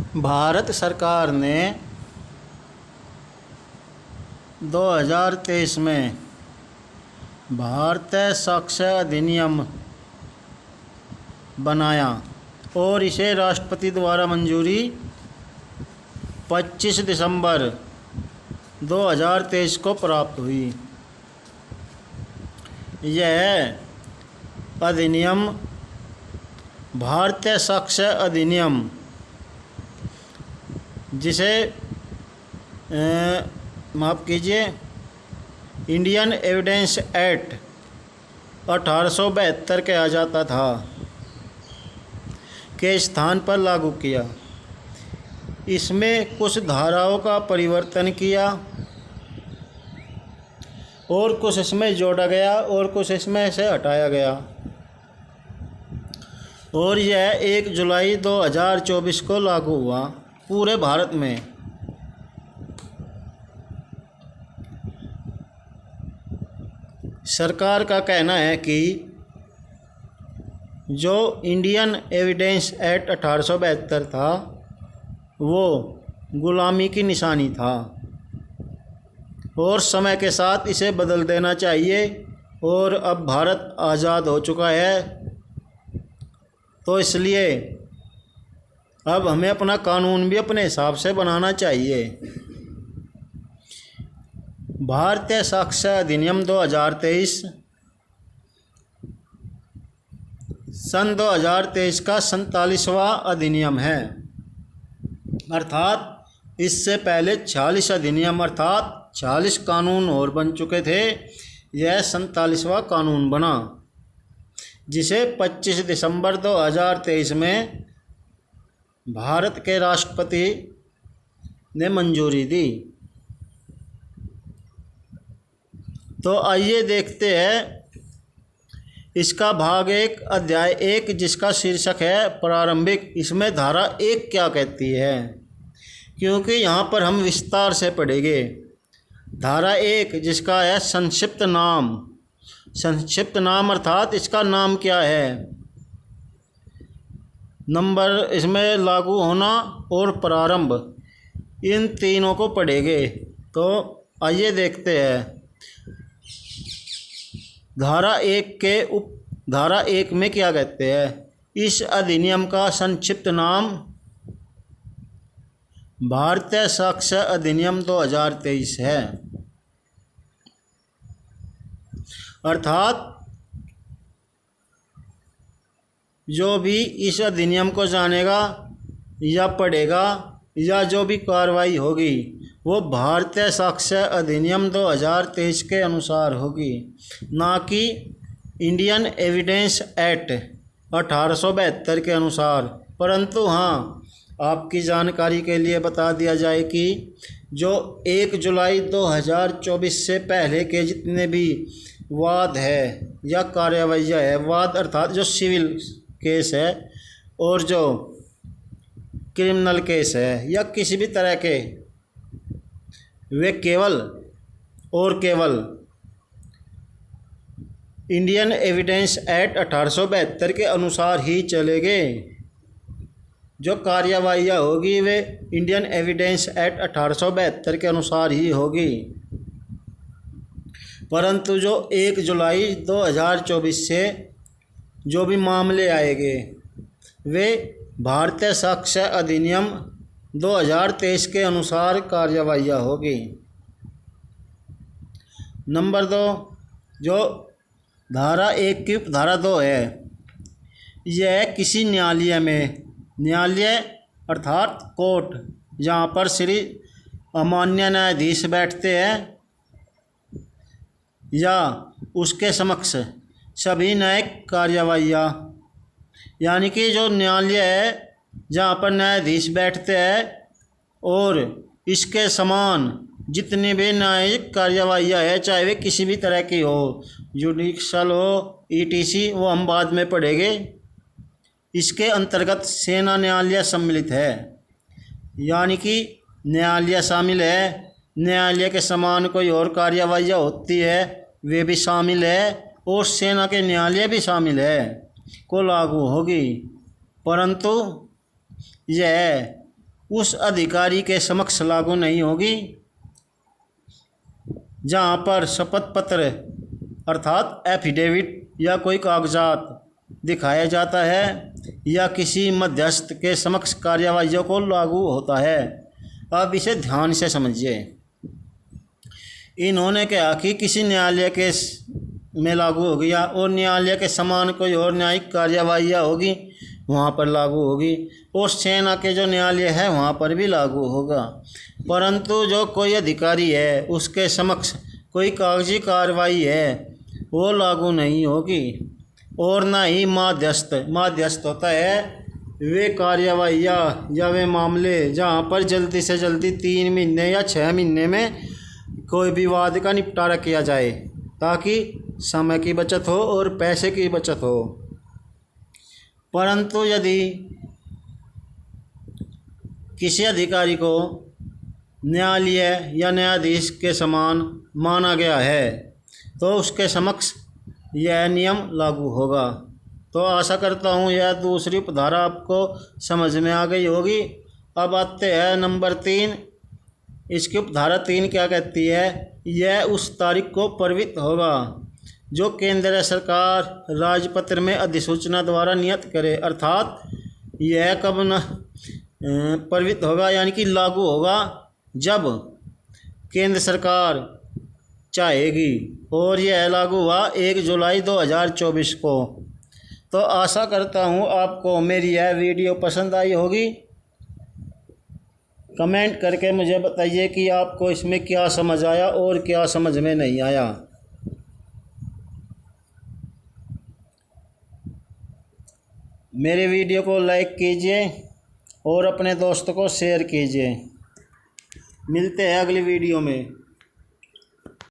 भारत सरकार ने 2023 में भारतीय साक्ष्य अधिनियम बनाया और इसे राष्ट्रपति द्वारा मंजूरी 25 दिसंबर 2023 को प्राप्त हुई। यह अधिनियम भारतीय साक्ष्य अधिनियम, जिसे माफ़ कीजिए इंडियन एविडेंस एक्ट 1872 कहा जाता था, के स्थान पर लागू किया। इसमें कुछ धाराओं का परिवर्तन किया और कुछ इसमें जोड़ा गया और कुछ इसमें से हटाया गया, और यह 1 जुलाई 2024 को लागू हुआ पूरे भारत में। सरकार का कहना है कि जो इंडियन एविडेंस एक्ट 1872 था वो गुलामी की निशानी था और समय के साथ इसे बदल देना चाहिए। और अब भारत आज़ाद हो चुका है, तो इसलिए अब हमें अपना कानून भी अपने हिसाब से बनाना चाहिए। भारतीय साक्ष्य अधिनियम 2023 सन 2023 का 47वां अधिनियम है, अर्थात इससे पहले 46 अधिनियम अर्थात 46 कानून और बन चुके थे। यह 47वां कानून बना, जिसे 25 दिसंबर 2023 में भारत के राष्ट्रपति ने मंजूरी दी। तो आइए देखते हैं इसका भाग 1 अध्याय 1, जिसका शीर्षक है प्रारंभिक। इसमें धारा 1 क्या कहती है, क्योंकि यहाँ पर हम विस्तार से पढ़ेंगे। धारा 1 जिसका है संक्षिप्त नाम। संक्षिप्त नाम अर्थात इसका नाम क्या है, नंबर, इसमें लागू होना और प्रारंभ, इन तीनों को पढ़ेंगे। तो आइए देखते हैं। धारा 1 में क्या कहते हैं। इस अधिनियम का संक्षिप्त नाम भारतीय साक्ष्य अधिनियम 2023 है, अर्थात जो भी इस अधिनियम को जानेगा या पढ़ेगा या जो भी कार्रवाई होगी वो भारतीय साक्ष्य अधिनियम 2023 के अनुसार होगी, ना कि इंडियन एविडेंस एक्ट 1872 के अनुसार। परंतु हाँ, आपकी जानकारी के लिए बता दिया जाए कि जो 1 जुलाई 2024 से पहले के जितने भी वाद है या कार्रवाइयाँ है, वाद अर्थात जो सिविल केस है और जो क्रिमिनल केस है या किसी भी तरह के, वे केवल और केवल इंडियन एविडेंस एक्ट 1872 के अनुसार ही चलेंगे। जो कार्यवाहियाँ होगी वे इंडियन एविडेंस एक्ट 1872 के अनुसार ही होगी। परंतु जो 1 जुलाई 2024 से जो भी मामले आएंगे वे भारतीय साक्ष्य अधिनियम 2023 के अनुसार कार्यवाहियाँ होगी। नंबर 2, जो धारा 1 की धारा 2 है, यह किसी न्यायालय में, न्यायालय अर्थात कोर्ट, जहाँ पर श्री अमान्य न्यायाधीश बैठते हैं या उसके समक्ष सभी न्यायिक कार्यवाहियाँ, यानी कि जो न्यायालय है जहाँ पर न्यायाधीश बैठते हैं और इसके समान जितनी भी न्यायिक कार्यवाहियाँ है, चाहे वे किसी भी तरह की हो, जुडिशल हो, ईटीसी, वो हम बाद में पढ़ेंगे। इसके अंतर्गत सेना न्यायालय सम्मिलित है, यानी कि न्यायालय शामिल है। न्यायालय के समान कोई और कार्यवाहियाँ होती है वे भी शामिल है, और सेना के न्यायालय भी शामिल है को लागू होगी। परंतु यह उस अधिकारी के समक्ष लागू नहीं होगी जहाँ पर शपथ पत्र अर्थात एफिडेविट या कोई कागजात दिखाया जाता है या किसी मध्यस्थ के समक्ष कार्यवाहियों को लागू होता है। अब इसे ध्यान से समझिए। इन्होंने कहा कि किसी न्यायालय के में लागू होगी या और न्यायालय के समान कोई और न्यायिक कार्यवाहियाँ होगी वहाँ पर लागू होगी, और सेना के जो न्यायालय है वहाँ पर भी लागू होगा। परंतु जो कोई अधिकारी है उसके समक्ष कोई कागजी कार्रवाई है वो लागू नहीं होगी। और ना ही मध्यस्थ होता है वे कार्यवाहियाँ या वे मामले जहाँ पर जल्दी से जल्दी 3 महीने या 6 महीने में कोई विवाद का निपटारा किया जाए ताकि समय की बचत हो और पैसे की बचत हो। परंतु यदि किसी अधिकारी को न्यायालय या न्यायाधीश के समान माना गया है तो उसके समक्ष यह नियम लागू होगा। तो आशा करता हूँ यह दूसरी उपधारा आपको समझ में आ गई होगी। अब आते हैं नंबर 3। इसकी उपधारा 3 क्या कहती है? यह उस तारीख को प्रवृत्त होगा जो केंद्र सरकार राजपत्र में अधिसूचना द्वारा नियत करे। अर्थात यह कब न प्रवृत्त होगा यानी कि लागू होगा जब केंद्र सरकार चाहेगी, और यह लागू हुआ 1 जुलाई 2024 को। तो आशा करता हूँ आपको मेरी यह वीडियो पसंद आई होगी। कमेंट करके मुझे बताइए कि आपको इसमें क्या समझ आया और क्या समझ में नहीं आया। मेरे वीडियो को लाइक कीजिए और अपने दोस्तों को शेयर कीजिए। मिलते हैं अगली वीडियो में।